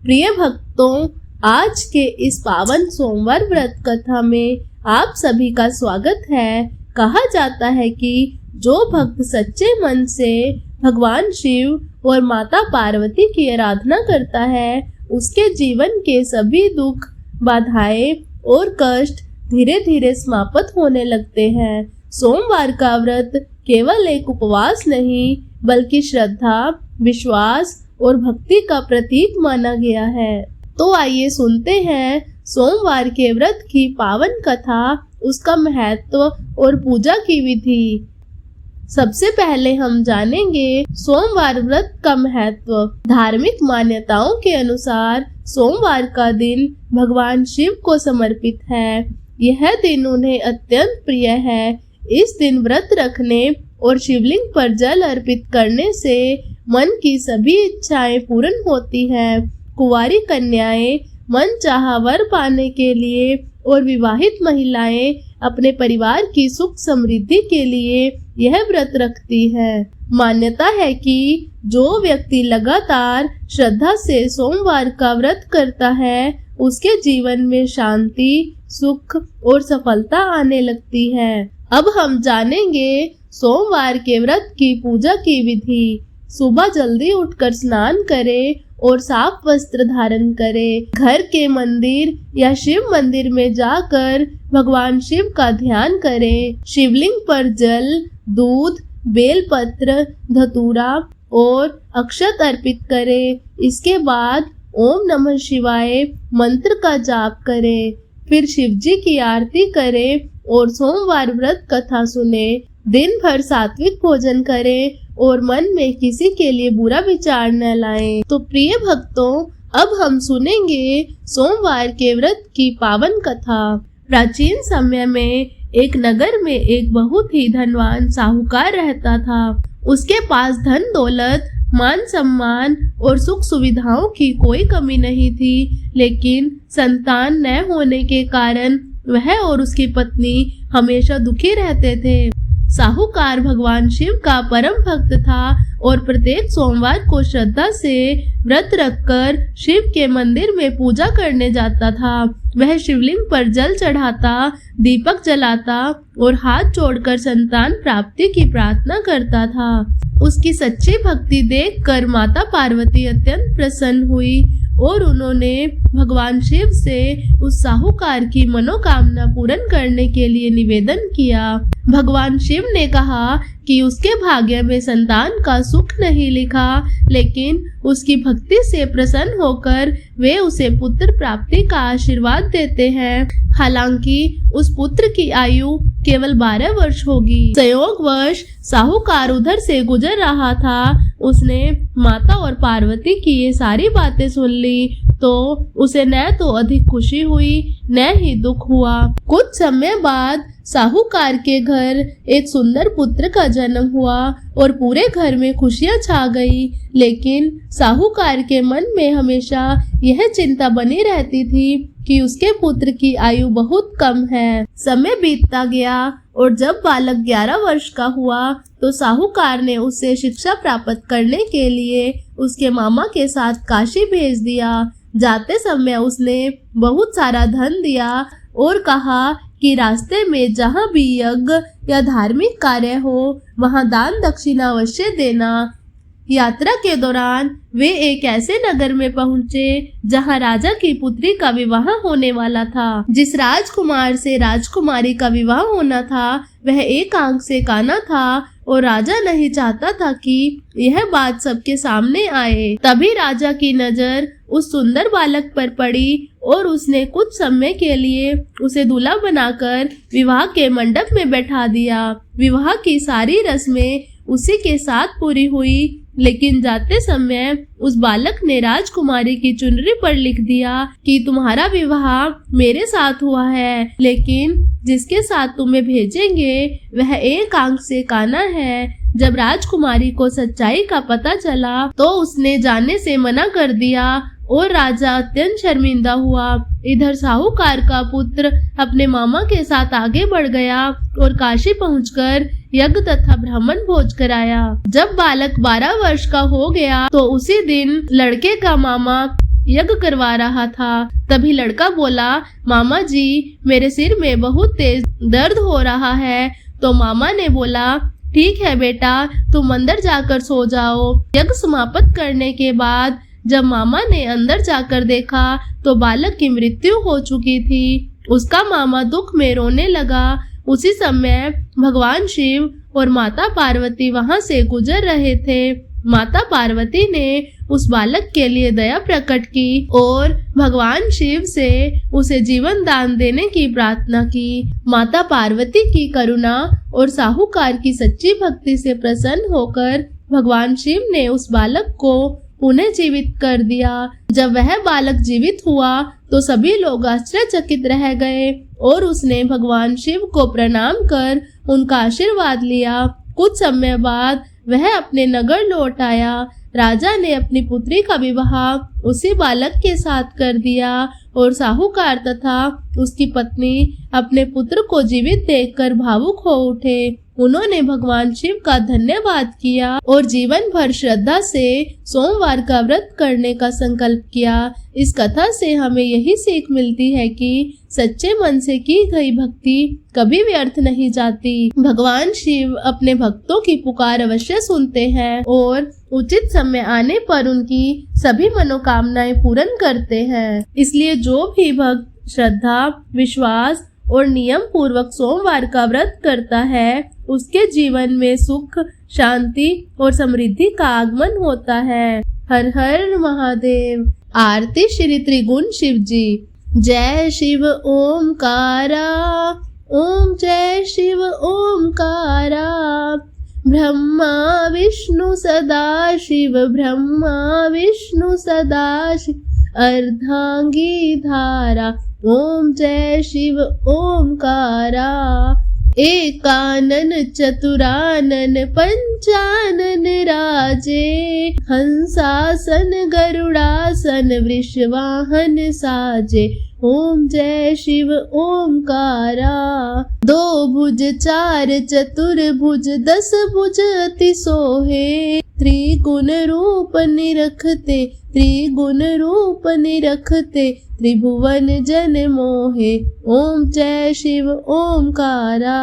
प्रिय भक्तों, आज के इस पावन सोमवार व्रत कथा में आप सभी का स्वागत है। कहा जाता है कि जो भक्त सच्चे मन से भगवान शिव और माता पार्वती की आराधना करता है, उसके जीवन के सभी दुख, बाधाएं और कष्ट धीरे धीरे समाप्त होने लगते हैं। सोमवार का व्रत केवल एक उपवास नहीं, बल्कि श्रद्धा, विश्वास और भक्ति का प्रतीक माना गया है। तो आइए सुनते हैं सोमवार के व्रत की पावन कथा, उसका महत्व और पूजा की विधि। सबसे पहले हम जानेंगे सोमवार व्रत का महत्व। धार्मिक मान्यताओं के अनुसार सोमवार का दिन भगवान शिव को समर्पित है। यह दिन उन्हें अत्यंत प्रिय है। इस दिन व्रत रखने और शिवलिंग पर जल अर्पित करने से मन की सभी इच्छाएं पूर्ण होती हैं। कुंवारी कन्याएं मनचाहा वर पाने के लिए और विवाहित महिलाएं अपने परिवार की सुख समृद्धि के लिए यह व्रत रखती हैं। मान्यता है कि जो व्यक्ति लगातार श्रद्धा से सोमवार का व्रत करता है, उसके जीवन में शांति, सुख और सफलता आने लगती है। अब हम जानेंगे सोमवार के व्रत की पूजा की विधि। सुबह जल्दी उठकर स्नान करें और साफ वस्त्र धारण करें। घर के मंदिर या शिव मंदिर में जाकर भगवान शिव का ध्यान करें। शिवलिंग पर जल, दूध, बेलपत्र, धतूरा और अक्षत अर्पित करें। इसके बाद ओम नमः शिवाय मंत्र का जाप करें। फिर शिव जी की आरती करें और सोमवार व्रत कथा सुने। दिन भर सात्विक भोजन करें और मन में किसी के लिए बुरा विचार न लाएं। तो प्रिय भक्तों, अब हम सुनेंगे सोमवार के व्रत की पावन कथा। प्राचीन समय में एक नगर में एक बहुत ही धनवान साहूकार रहता था। उसके पास धन दौलत, मान सम्मान और सुख सुविधाओं की कोई कमी नहीं थी, लेकिन संतान न होने के कारण वह और उसकी पत्नी हमेशा दुखी रहते थे। साहूकार भगवान शिव का परम भक्त था और प्रत्येक सोमवार को श्रद्धा से व्रत रखकर शिव के मंदिर में पूजा करने जाता था। वह शिवलिंग पर जल चढ़ाता, दीपक जलाता और हाथ जोड़कर संतान प्राप्ति की प्रार्थना करता था। उसकी सच्ची भक्ति देखकर माता पार्वती अत्यंत प्रसन्न हुई और उन्होंने भगवान शिव से उस साहूकार की मनोकामना पूर्ण करने के लिए निवेदन किया। भगवान शिव ने कहा कि उसके भाग्य में संतान का सुख नहीं लिखा, लेकिन उसकी भक्ति से प्रसन्न होकर वे उसे पुत्र प्राप्ति का आशीर्वाद देते हैं। हालांकि उस पुत्र की आयु केवल 12 वर्ष होगी। संयोगवश साहूकार उधर से गुजर रहा था। उसने माता और पार्वती की ये सारी बातें सुन ली तो उसे न तो अधिक खुशी हुई, न ही दुख हुआ। कुछ समय बाद साहूकार के घर एक सुंदर पुत्र का जन्म हुआ और पूरे घर में खुशियां छा गई। लेकिन साहूकार के मन में हमेशा यह चिंता बनी रहती थी कि उसके पुत्र की आयु बहुत कम है। समय बीतता गया और जब बालक 11 वर्ष का हुआ तो साहूकार ने उसे शिक्षा प्राप्त करने के लिए उसके मामा के साथ काशी भेज दिया। जाते समय उसने बहुत सारा धन दिया और कहा कि रास्ते में जहाँ भी यज्ञ या धार्मिक कार्य हो, वहाँ दान दक्षिणा अवश्य देना। यात्रा के दौरान वे एक ऐसे नगर में पहुंचे जहां राजा की पुत्री का विवाह होने वाला था। जिस राजकुमार से राजकुमारी का विवाह होना था, वह एक आंख से काना था और राजा नहीं चाहता था कि यह बात सबके सामने आए। तभी राजा की नजर उस सुंदर बालक पर पड़ी और उसने कुछ समय के लिए उसे दूल्हा बनाकर विवाह के मंडप में बैठा दिया। विवाह की सारी रस्में उसी के साथ पूरी हुई, लेकिन जाते समय उस बालक ने राजकुमारी की चुनरी पर लिख दिया कि तुम्हारा विवाह मेरे साथ हुआ है, लेकिन जिसके साथ तुम्हें भेजेंगे वह एक आंख से काना है। जब राजकुमारी को सच्चाई का पता चला तो उसने जाने से मना कर दिया और राजा अत्यंत शर्मिंदा हुआ। इधर साहूकार का पुत्र अपने मामा के साथ आगे बढ़ गया और काशी पहुंचकर यज्ञ तथा ब्राह्मण भोज कराया। जब बालक 12 वर्ष का हो गया तो उसी दिन लड़के का मामा यज्ञ करवा रहा था। तभी लड़का बोला, मामा जी मेरे सिर में बहुत तेज दर्द हो रहा है। तो मामा ने बोला, ठीक है बेटा, तुम अंदर जाकर सो जाओ। यज्ञ समाप्त करने के बाद जब मामा ने अंदर जाकर देखा तो बालक की मृत्यु हो चुकी थी। उसका मामा दुख में रोने लगा। उसी समय भगवान शिव और माता पार्वती वहां से गुजर रहे थे। माता पार्वती ने उस बालक के लिए दया प्रकट की और भगवान शिव से उसे जीवन दान देने की प्रार्थना की। माता पार्वती की करुणा और साहूकार की सच्ची भक्ति से प्रसन्न होकर भगवान शिव ने उस बालक को पुनः जीवित कर दिया। जब वह बालक जीवित हुआ तो सभी लोग आश्चर्यचकित रह गए और उसने भगवान शिव को प्रणाम कर उनका आशीर्वाद लिया। कुछ समय बाद वह अपने नगर लौट आया। राजा ने अपनी पुत्री का विवाह उसी बालक के साथ कर दिया और साहूकार तथा उसकी पत्नी अपने पुत्र को जीवित देखकर भावुक हो उठे। उन्होंने भगवान शिव का धन्यवाद किया और जीवन भर श्रद्धा से सोमवार का व्रत करने का संकल्प किया। इस कथा से हमें यही सीख मिलती है कि सच्चे मन से की गई भक्ति कभी व्यर्थ नहीं जाती। भगवान शिव अपने भक्तों की पुकार अवश्य सुनते हैं और उचित समय आने पर उनकी सभी मनोकामनाएं पूर्ण करते हैं। इसलिए जो भी भक्त श्रद्धा, विश्वास और नियम पूर्वक सोमवार का व्रत करता है उसके जीवन में सुख, शांति और समृद्धि का आगमन होता है। हर हर महादेव। आरती श्री त्रिगुण शिव जी। जय शिव ओमकारा, ओम जय शिव ओमकारा। ब्रह्मा विष्णु सदा शिव, ब्रह्मा विष्णु सदा शिव। अर्धांगी धारा, ओम जय शिव ओमकारा। एकानन चतुरानन पंचानन राजे। हंसासन गरुड़ासन वृषवाहन साजे। ओम जय शिव ओमकारा। दो भुज चार चतुर्भुज, दस भुज अति सोहे। त्रिगुण रूप निरखते, त्रिगुण रूप निरखते। त्रिभुवन जन मोहे। ओम जय शिव ओमकारा।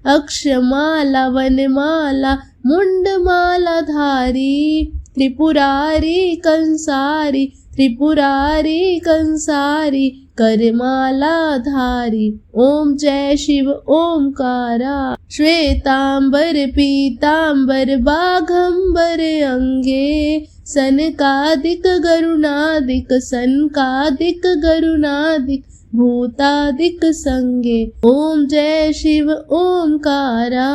अक्षमाला वनमाला मुंडमाला धारी। त्रिपुरारी कंसारी, त्रिपुरारी कंसारी। करमाला धारी। ओम जय शिव ओमकारा। श्वेतांबर पीतांबर बाघंबर अंगे। सनकादिक गरुणादिक, सनकादिक गरुणादिक। भूतादिक संगे। ओम जय शिव ओमकारा।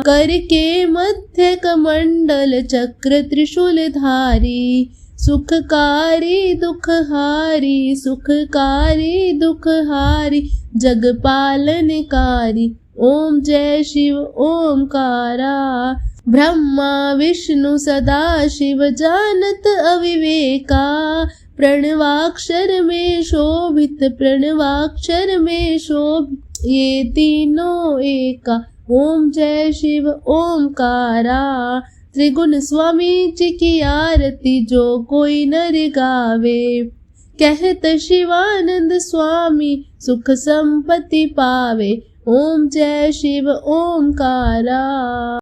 कर के मध्य कमंडल चक्र त्रिशूल धारी। सुखकारी दुखहारी, सुखकारी दुखहारी। जग पालनकारी। ओम जय शिव ओमकारा। ब्रह्मा विष्णु सदा शिव जानत अविवेका। प्रणवाक्षर में शोभित, प्रणवाक्षर में शोभित। ये तीनों एका। ओम जय शिव ओमकारा। त्रिगुण स्वामी जी की आरती जो कोई नर गावे। कहत शिवानंद स्वामी सुख संपत्ति पावे। ओम जय शिव ओमकारा।